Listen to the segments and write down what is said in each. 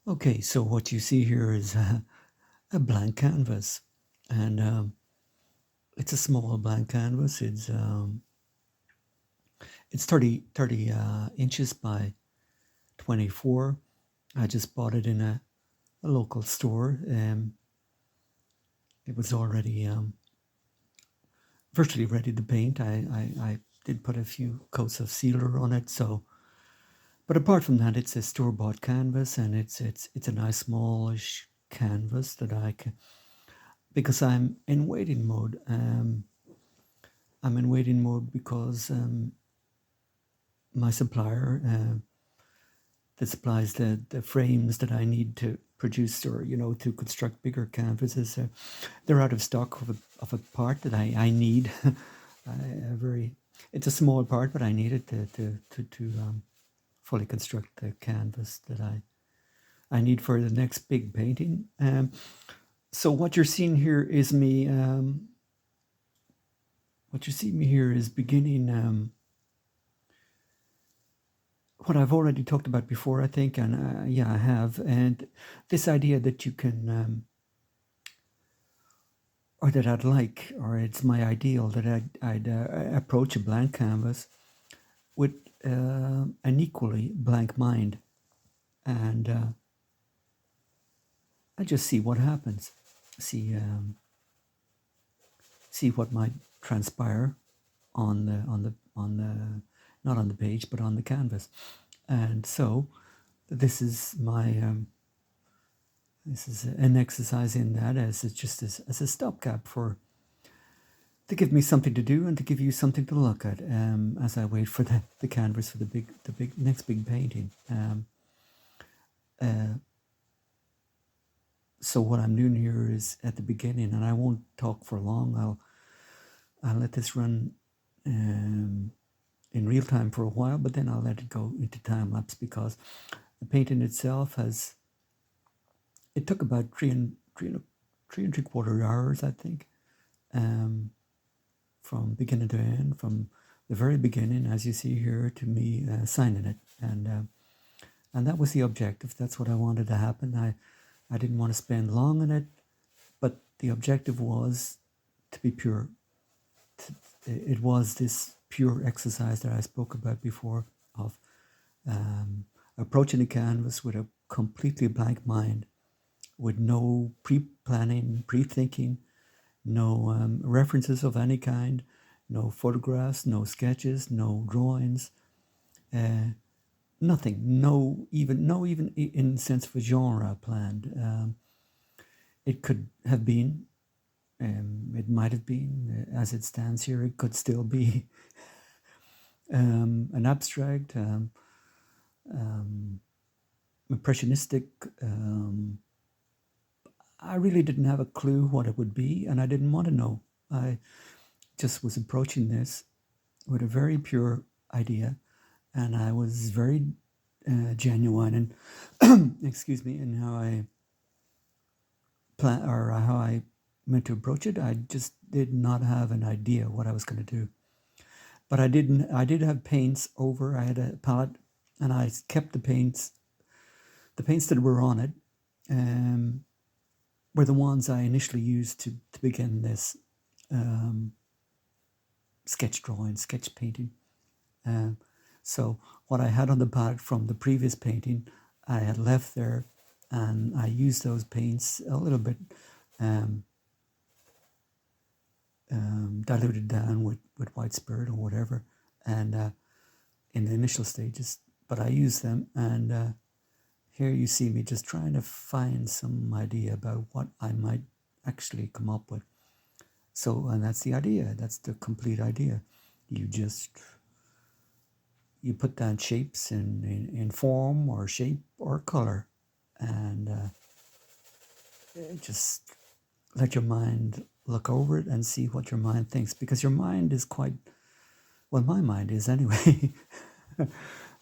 Okay, so what you see here is a blank canvas, and it's a small blank canvas. It's 30 inches by 24. I just bought it in a local store. It was already virtually ready to paint. I did put a few coats of sealer on it, so. But apart from that, it's a store-bought canvas, and it's a nice smallish canvas that I can, because I'm in waiting mode. I'm in waiting mode because my supplier that supplies the frames that I need to produce, or to construct bigger canvases, they're out of stock of a part that I need. It's a small part, but I need it to fully construct the canvas that I need for the next big painting. So what you're seeing here is me. What you see me here is beginning what I've already talked about before, I think, and yeah, I have. And this idea that you can, or that I'd like, or it's my ideal that I'd approach a blank canvas with an equally blank mind, and I just see what happens, see see what might transpire on the not on the page but on the canvas. And so this is this is an exercise in that, as it's just as a stopgap to give me something to do and to give you something to look at as I wait for the canvas for the next big painting. So what I'm doing here is at the beginning, and I won't talk for long. I'll let this run in real time for a while, but then I'll let it go into time lapse, because the painting itself it took about three and three quarter hours, I think, from beginning to end, from the very beginning, as you see here, to me signing it, and that was the objective. That's what I wanted to happen. I didn't want to spend long on it, but the objective was to be pure. It was this pure exercise that I spoke about before, of approaching the canvas with a completely blank mind, with no pre-planning, pre-thinking, no references of any kind, no photographs, no sketches, no drawings, nothing, no even in the sense of a genre planned. It could have been, it might have been, as it stands here, it could still be an abstract, impressionistic. I really didn't have a clue what it would be, and I didn't want to know. I just was approaching this with a very pure idea, and I was very genuine and excuse me, in how I plan, or how I meant to approach it. I just did not have an idea what I was going to do, but I did have paints over. I had a palette, and I kept the paints that were on it were the ones I initially used to begin this sketch painting. So what I had on the palette from the previous painting, I had left there, and I used those paints a little bit diluted down with white spirit or whatever, and in the initial stages. But I used them, and here you see me just trying to find some idea about what I might actually come up with. So, and that's the idea. That's the complete idea. You put down shapes in form or shape or color, and just let your mind look over it and see what your mind thinks, because your mind is quite, well, my mind is anyway.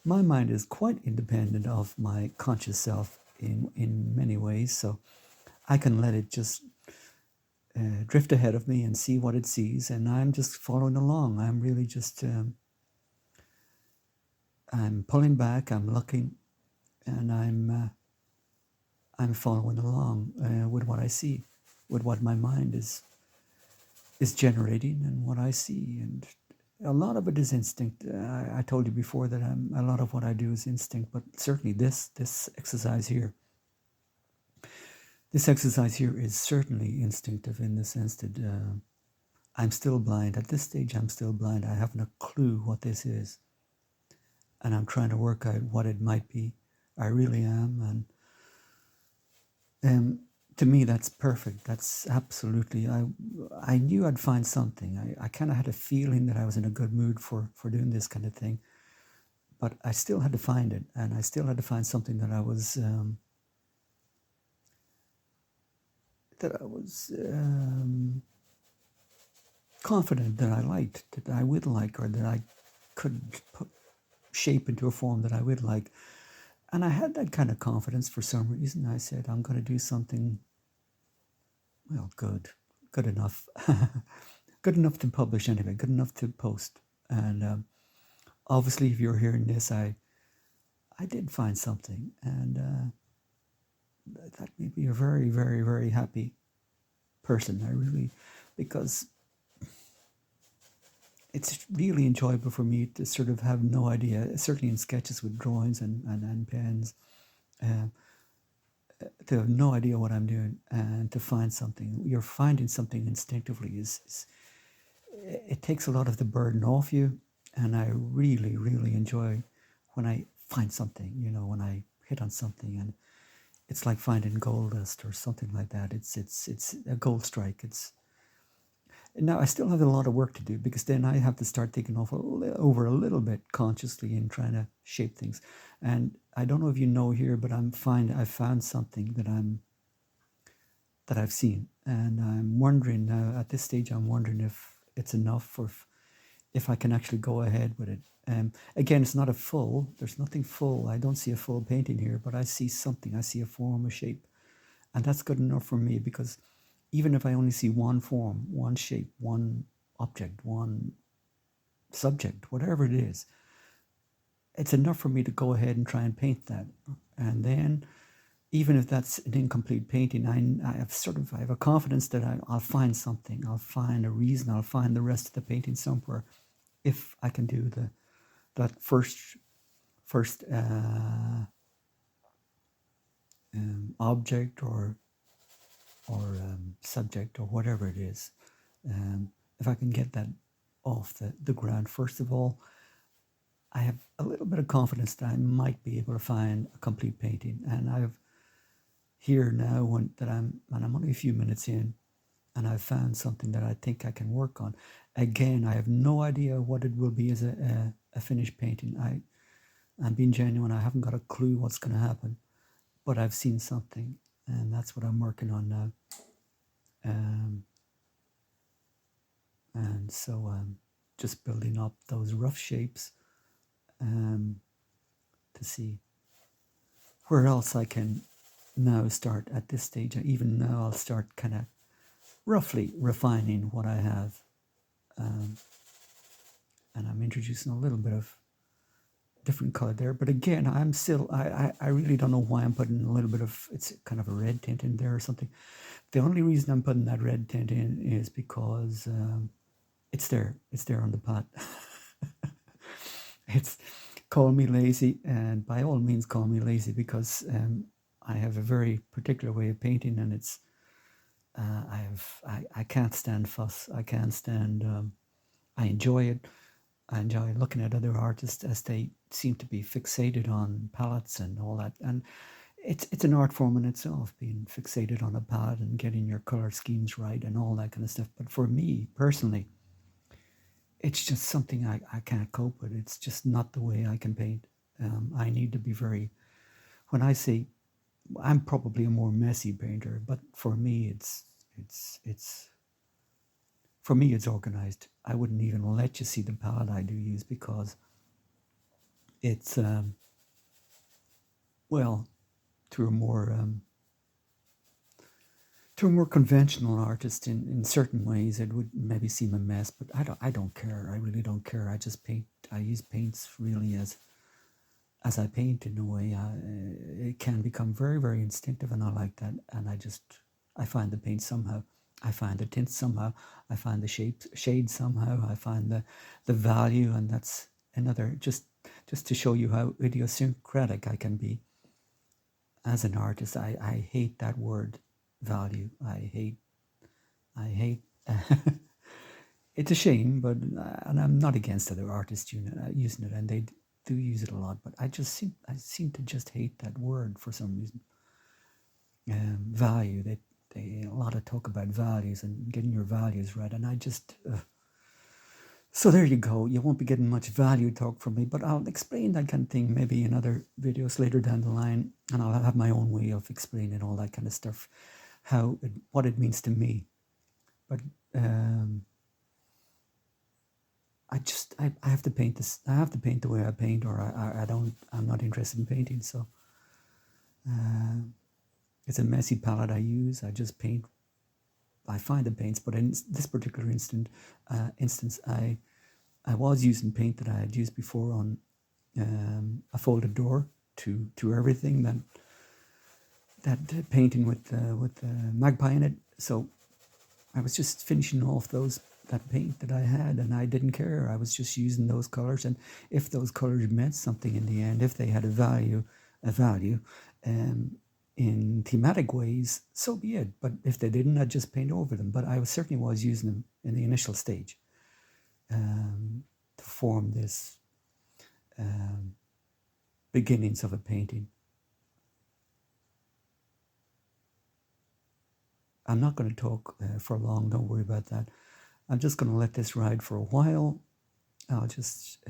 My mind is quite independent of my conscious self in many ways, so I can let it just drift ahead of me and see what it sees, and I'm just following along. I'm really just I'm pulling back, I'm looking, and I'm I'm following along with what I see, with what my mind is generating and what I see. And a lot of it is instinct. I told you before that a lot of what I do is instinct, but certainly this exercise here, is certainly instinctive in the sense that I'm still blind. At this stage, I'm still blind. I haven't a clue what this is. And I'm trying to work out what it might be. I really am. And to me, that's perfect. That's absolutely, I knew I'd find something. I kind of had a feeling that I was in a good mood for doing this kind of thing. But I still had to find it. And I still had to find something that I was confident that I liked, that I would like, or that I could put shape into a form that I would like. And I had that kind of confidence for some reason. I said, I'm going to do something, well, good enough. Good enough to publish anyway, good enough to post. And obviously, if you're hearing this, I did find something. And that made me a very, very, very happy person. I really, because it's really enjoyable for me to sort of have no idea, certainly in sketches with drawings and pens, to have no idea what I'm doing and to find something. You're finding something instinctively it takes a lot of the burden off you. And I really, really enjoy when I find something, when I hit on something, and it's like finding gold dust or something like that. It's a gold strike. Now I still have a lot of work to do, because then I have to start thinking over a little bit consciously and trying to shape things. And I don't know if you know here, but I found something that I've seen, and I'm wondering now at this stage. I'm wondering if it's enough, or if I can actually go ahead with it. Again, it's not there's nothing full. I don't see a full painting here, but I see something. I see a form, a shape, and that's good enough for me, because even if I only see one form, one shape, one object, one subject, whatever it is, it's enough for me to go ahead and try and paint that. And then, even if that's an incomplete painting, I have a confidence that I'll find something. I'll find a reason. I'll find the rest of the painting somewhere, if I can do that first object or subject, or whatever it is. If I can get that off the ground, first of all, I have a little bit of confidence that I might be able to find a complete painting. And I've here now I'm only a few minutes in, and I've found something that I think I can work on. Again, I have no idea what it will be as a finished painting. I'm being genuine. I haven't got a clue what's going to happen, but I've seen something, and that's what I'm working on now. And so I'm just building up those rough shapes to see where else I can now start at this stage. Even now, I'll start kind of roughly refining what I have. And I'm introducing a little bit of different color there. But again, I'm still, I really don't know why I'm putting a little bit of, it's kind of a red tint in there or something. The only reason I'm putting that red tint in is because it's there on the pot. It's, call me lazy, and by all means call me lazy, because I have a very particular way of painting, and it's, I can't stand fuss. I can't stand, I enjoy it. I enjoy looking at other artists as they seem to be fixated on palettes and all that. And it's an art form in itself, being fixated on a palette and getting your color schemes right and all that kind of stuff. But for me personally, it's just something I can't cope with. It's just not the way I can paint. I need to be when I say, I'm probably a more messy painter, but for me, it's organized. I wouldn't even let you see the palette I do use, because it's, well, to a more conventional artist in certain ways, it would maybe seem a mess, but I don't care. I really don't care. I just paint. I use paints really as as I paint in a way, it can become very, very instinctive, and I like that. And I find the paint somehow. I find the tint somehow. I find the shade somehow. I find the value, and that's another just to show you how idiosyncratic I can be as an artist. I hate that word value. I hate. It's a shame, but and I'm not against other artists using it, and they do use it a lot. But I seem to just hate that word for some reason. Value. They a lot of talk about values and getting your values right, and I just. So there you go. You won't be getting much value talk from me, but I'll explain that kind of thing maybe in other videos later down the line, and I'll have my own way of explaining all that kind of stuff, what it means to me. But I have to paint this. I have to paint the way I paint, or I'm not interested in painting. So it's a messy palette I use. I just paint. I find the paints, but in this particular instance, I was using paint that I had used before on a folded door to everything that painting with magpie in it. So I was just finishing off that paint that I had, and I didn't care. I was just using those colors, and if those colors meant something in the end, if they had a value, in thematic ways, so be it. But if they didn't, I'd just paint over them. But I certainly was using them in the initial stage to form this beginnings of a painting. I'm not going to talk for long. Don't worry about that. I'm just going to let this ride for a while. I'll just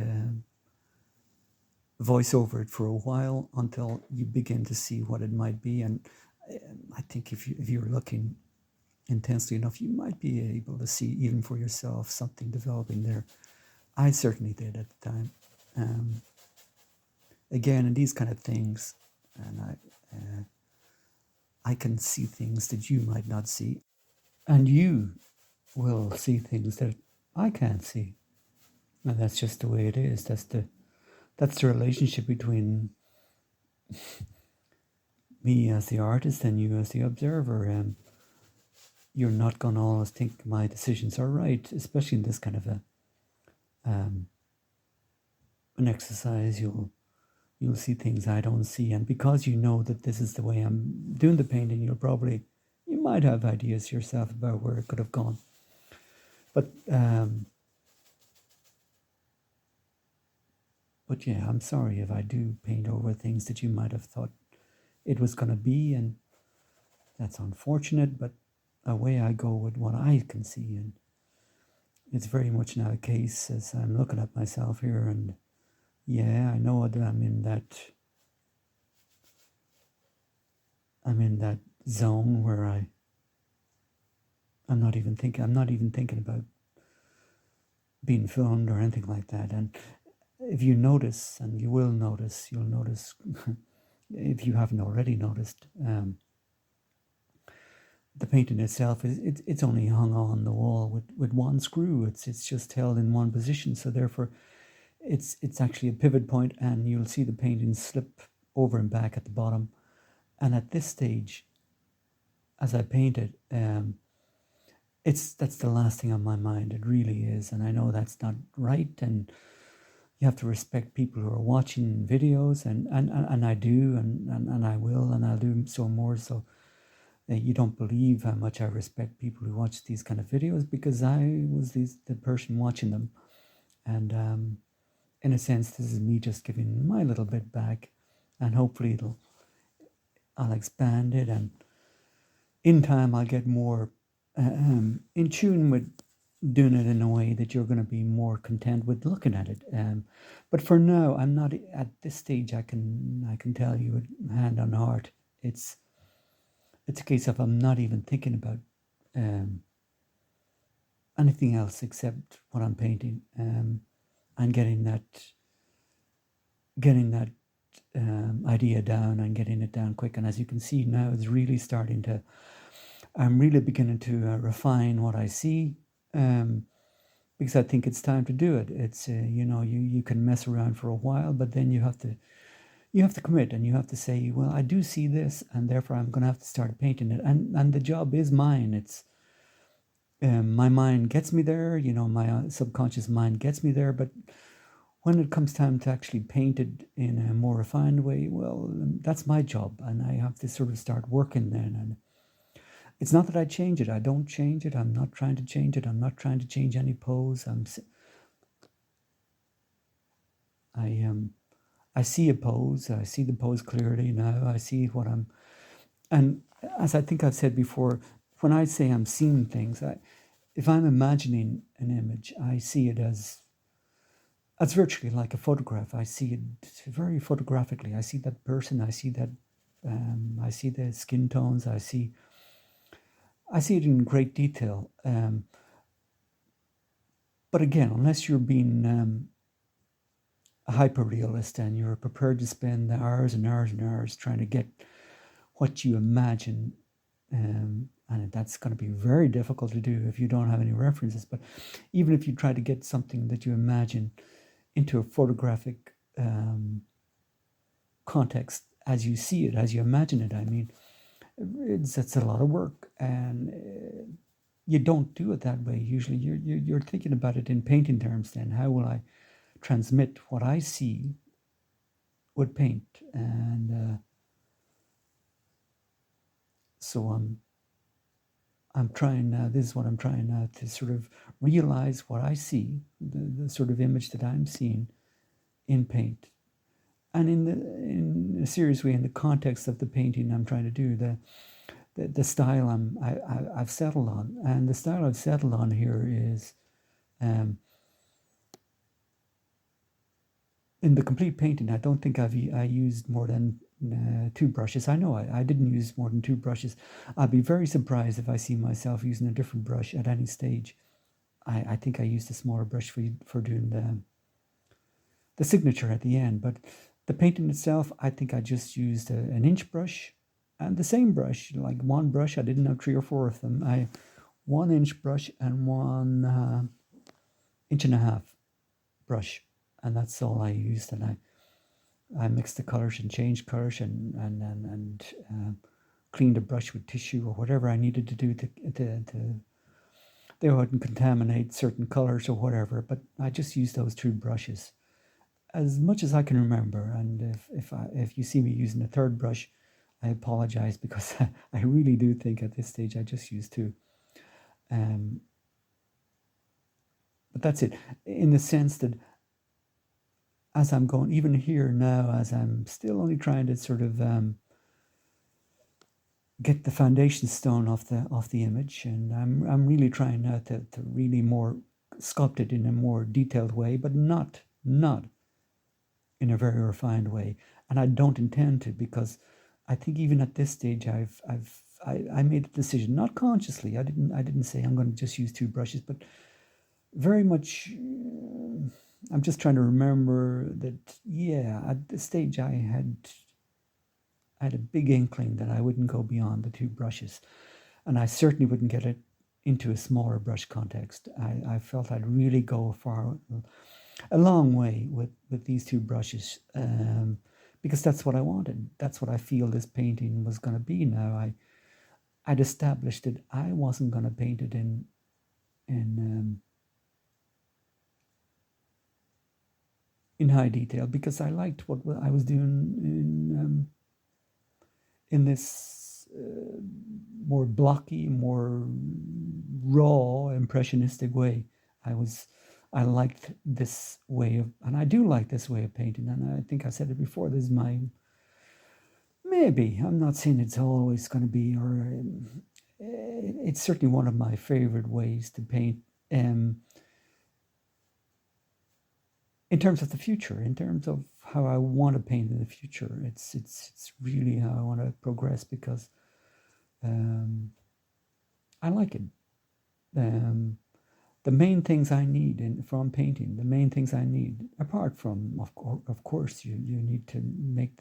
voice over it for a while until you begin to see what it might be. And I think if you're looking intensely enough, you might be able to see even for yourself something developing there. I certainly did at the time. Again, in these kind of things, and I can see things that you might not see, and you will see things that I can't see, and that's just the way it is. That's the relationship between me as the artist and you as the observer. You're not going to always think my decisions are right, especially in this kind of an exercise. You'll see things I don't see, and because you know that this is the way I'm doing the painting, you might have ideas yourself about where it could have gone. But yeah, I'm sorry if I do paint over things that you might have thought it was going to be, and that's unfortunate, but away I go with what I can see. And it's very much now a case as I'm looking at myself here, and yeah, I know that I'm in that zone where I'm not even thinking about being filmed or anything like that. And if you notice, and you'll notice if you haven't already noticed, the painting itself it's only hung on the wall with one screw. It's just held in one position. So therefore, it's actually a pivot point, and you'll see the painting slip over and back at the bottom. And at this stage, as I paint it, that's the last thing on my mind. It really is, and I know that's not right. And you have to respect people who are watching videos, and I do, and I will, and I'll do so more. So you don't believe how much I respect people who watch these kind of videos, because I was the person watching them. And in a sense, this is me just giving my little bit back, and hopefully I'll expand it, and in time I'll get more in tune with doing it in a way that you're going to be more content with looking at it. But for now, I'm not at this stage. I can tell you with hand on heart, it's a case of I'm not even thinking about anything else except what I'm painting, and getting that idea down, and getting it down quick. And as you can see now, it's really starting to. I'm really beginning to refine what I see, because I think it's time to do it. It's you can mess around for a while, but then you have to you have to commit and you have to say, well, I do see this, and therefore I'm going to have to start painting it. And the job is mine. It's my mind gets me there, my subconscious mind gets me there. But when it comes time to actually paint it in a more refined way, well, that's my job, and I have to sort of start working then. And it's not that I change it. I don't change it. I'm not trying to change it. I'm not trying to change any pose. I see a pose. I see the pose clearly now. I see what I'm, and as I think I've said before, when I say I'm seeing things, if I'm imagining an image, I see it as virtually like a photograph. I see it very photographically. I see that person. I see that. I see the skin tones. I see it in great detail. But again, unless you're being a hyper-realist and you're prepared to spend hours and hours and hours trying to get what you imagine, and that's going to be very difficult to do if you don't have any references. But even if you try to get something that you imagine into a photographic context as you see it, as you imagine it, I mean, it's a lot of work, and you don't do it that way. Usually you're thinking about it in painting terms. Then how will I transmit what I see with paint? And so I'm trying now, this is what I'm trying now, to sort of realize what I see, the sort of image that I'm seeing in paint. And in a serious way, in the context of the painting I'm trying to do, the style I've settled on. And the style I've settled on here is, in the complete painting, I don't think I used more than 2 brushes. I know I didn't use more than 2 brushes. I'd be very surprised if I see myself using a different brush at any stage. I think I used a smaller brush for doing the signature at the end. But the painting itself, I think I just used an inch brush, and the same brush, like one brush. I didn't have 3 or 4 of them. 1-inch brush and 1 inch and a half brush, and that's all I used. And I mixed the colors and changed colors and cleaned the brush with tissue or whatever I needed to do to they wouldn't contaminate certain colors or whatever. But I just used those 2 brushes as much as I can remember. And if you see me using a 3rd brush, I apologize, because I really do think at this stage I just used 2. But that's it, in the sense that as I'm going, even here now, as I'm still only trying to sort of get the foundation stone off the image, and I'm really trying now to really more sculpt it in a more detailed way, but not in a very refined way. And I don't intend to, because I think even at this stage I made a decision, not consciously. I didn't say I'm going to just use 2 brushes, but very much I'm just trying to remember that, yeah, at this stage I had a big inkling that I wouldn't go beyond the 2 brushes, and I certainly wouldn't get it into a smaller brush context. I felt I'd really go a long way with these 2 brushes, because that's what I wanted. That's what I feel this painting was going to be. Now I'd established that I wasn't going to paint it in high detail, because I liked what I was doing in this more blocky, more raw, impressionistic way. I liked this way of, and I do like this way of painting. And I think I said it before, this is maybe, I'm not saying it's always going to be, or it's certainly one of my favorite ways to paint. In terms of the future, in terms of how I want to paint in the future, it's really how I want to progress, because I like it. The main things I need from painting, the main things I need, apart from, of course, you need to make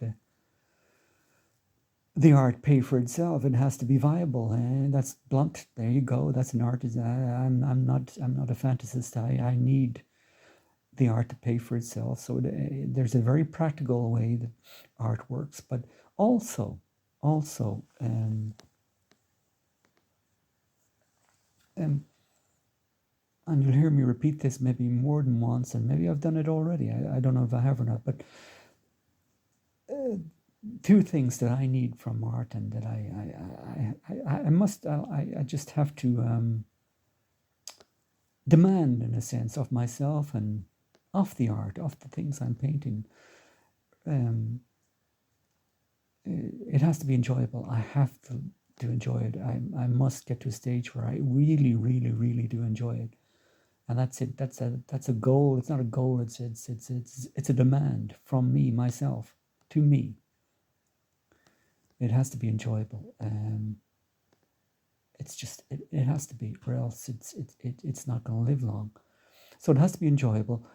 the art pay for itself. It has to be viable, and that's blunt. There you go. That's an artist. I'm not a fantasist. I need the art to pay for itself. So there's a very practical way that art works, but also, um, and you'll hear me repeat this maybe more than once, and maybe I've done it already. I don't know if I have or not, but two things that I need from art, and that I just have to demand, in a sense, of myself and of the art, of the things I'm painting. It has to be enjoyable. I have to enjoy it. I must get to a stage where I really, really, really do enjoy it, and that's it. That's a goal. It's not a goal. It's a demand from me, myself, to me. It has to be enjoyable. It's just it has to be, or else it's not going to live long. So it has to be enjoyable,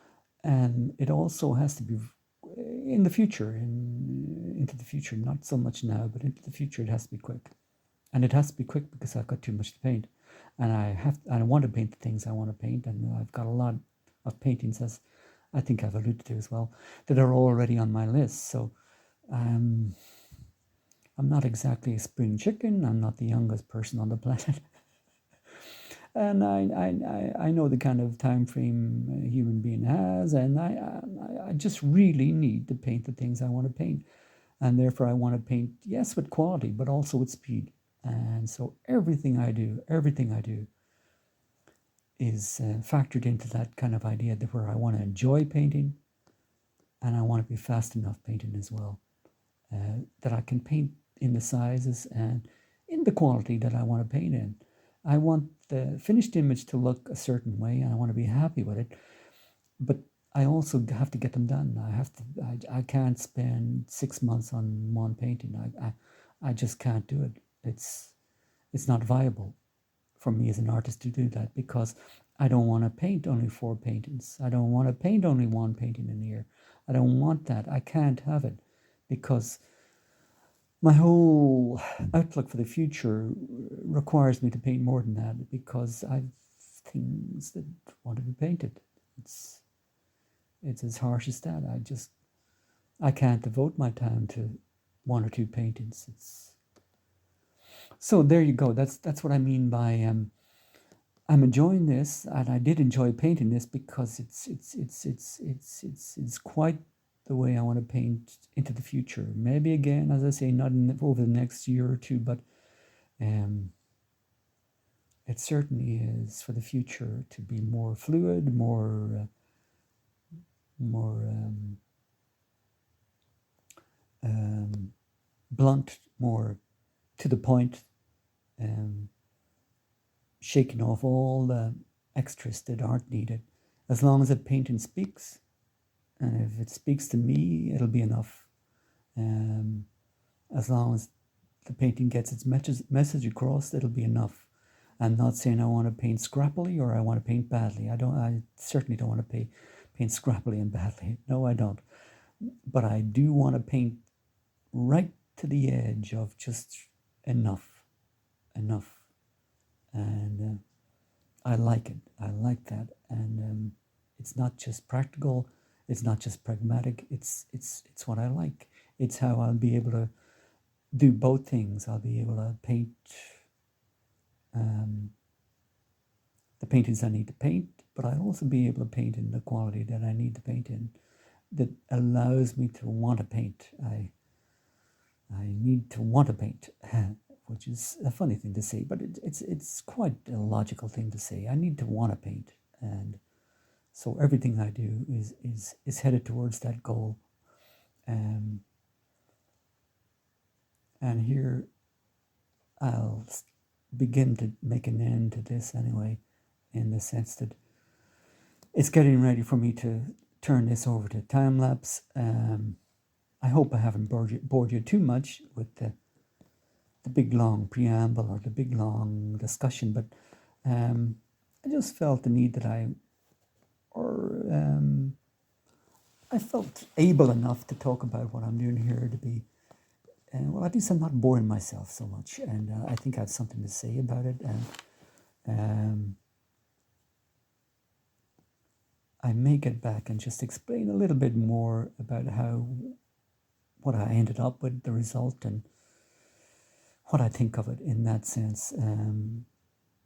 and it also has to be in the future, into the future. Not so much now, but into the future, it has to be quick, and it has to be quick because I've got too much to paint, and I want to paint the things I want to paint, and I've got a lot of paintings, as I think I've alluded to as well, that are already on my list. So I'm not exactly a spring chicken. I'm not the youngest person on the planet. And I know the kind of time frame a human being has, and I just really need to paint the things I want to paint. And therefore I want to paint, yes, with quality, but also with speed. And so everything I do is factored into that kind of idea, that where I want to enjoy painting, and I want to be fast enough painting as well, that I can paint in the sizes and in the quality that I want to paint in. I want the finished image to look a certain way, and I want to be happy with it. But I also have to get them done. I can't spend 6 months on one painting. I just can't do it. It's not viable for me as an artist to do that, because I don't want to paint only 4 paintings. I don't want to paint only one painting in a year. I don't want that. I can't have it, because my whole outlook for the future requires me to paint more than that, because I've things that want to be painted. It's as harsh as that. I can't devote my time to 1 or 2 paintings. So there you go. That's what I mean by I'm enjoying this, and I did enjoy painting this, because it's quite the way I want to paint into the future. Maybe again, as I say, not over the next year or two, but it certainly is for the future to be more fluid, more blunt, more to the point, shaking off all the extras that aren't needed. As long as the painting speaks, and if it speaks to me, it'll be enough. As long as the painting gets its message across, it'll be enough. I'm not saying I want to paint scrappily or I want to paint badly. I certainly don't want to paint scrappily and badly. No, I don't. But I do want to paint right to the edge of just enough. And I like it. I like that. And it's not just practical. It's not just pragmatic. It's what I like. It's how I'll be able to do both things. I'll be able to paint the paintings I need to paint, but I'll also be able to paint in the quality that I need to paint in, that allows me to want to paint. I need to want to paint, which is a funny thing to say, but it's quite a logical thing to say. I need to want to paint, and so everything I do is headed towards that goal. And here I'll begin to make an end to this anyway, in the sense that it's getting ready for me to turn this over to time lapse. I hope I haven't bored you too much with the big long preamble or the big long discussion, but I just felt the need that I felt able enough to talk about what I'm doing here, to be well, at least I'm not boring myself so much, and I think I have something to say about it. And I may get back and just explain a little bit more about what I ended up with, the result, and what I think of it in that sense.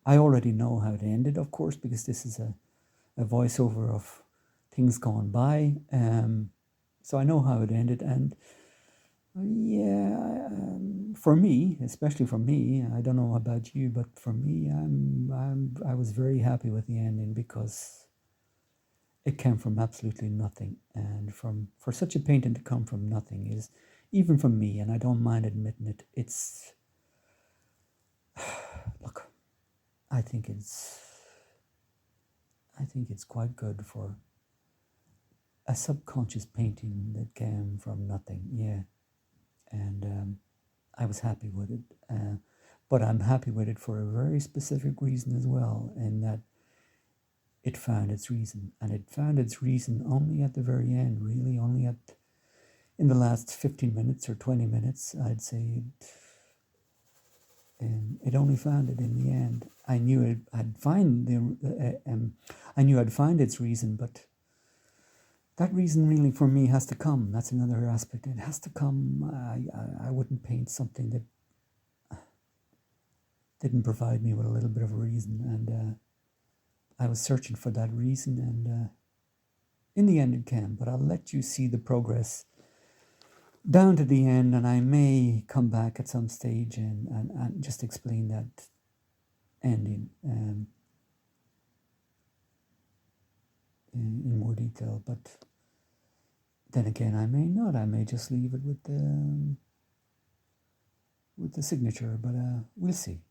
I already know how it ended, of course, because this is a voiceover of things gone by. So I know how it ended, and yeah, for me, especially for me, I don't know about you, but for me, I was very happy with the ending because it came from absolutely nothing, and for such a painting to come from nothing is, even from me, and I don't mind admitting it. It's look, I think it's quite good for a subconscious painting that came from nothing. Yeah, and I was happy with it. But I'm happy with it for a very specific reason as well, in that it found its reason, and it found its reason only at the very end. Really, only in the last 15 minutes or 20 minutes, I'd say. It only found it in the end. I knew I knew I'd find its reason, but that reason really for me has to come. That's another aspect. It has to come. I wouldn't paint something that didn't provide me with a little bit of a reason, and I was searching for that reason, and in the end it came. But I'll let you see the progress down to the end, and I may come back at some stage and just explain that ending in more detail. But then again, I may not. I may just leave it with the signature, but we'll see.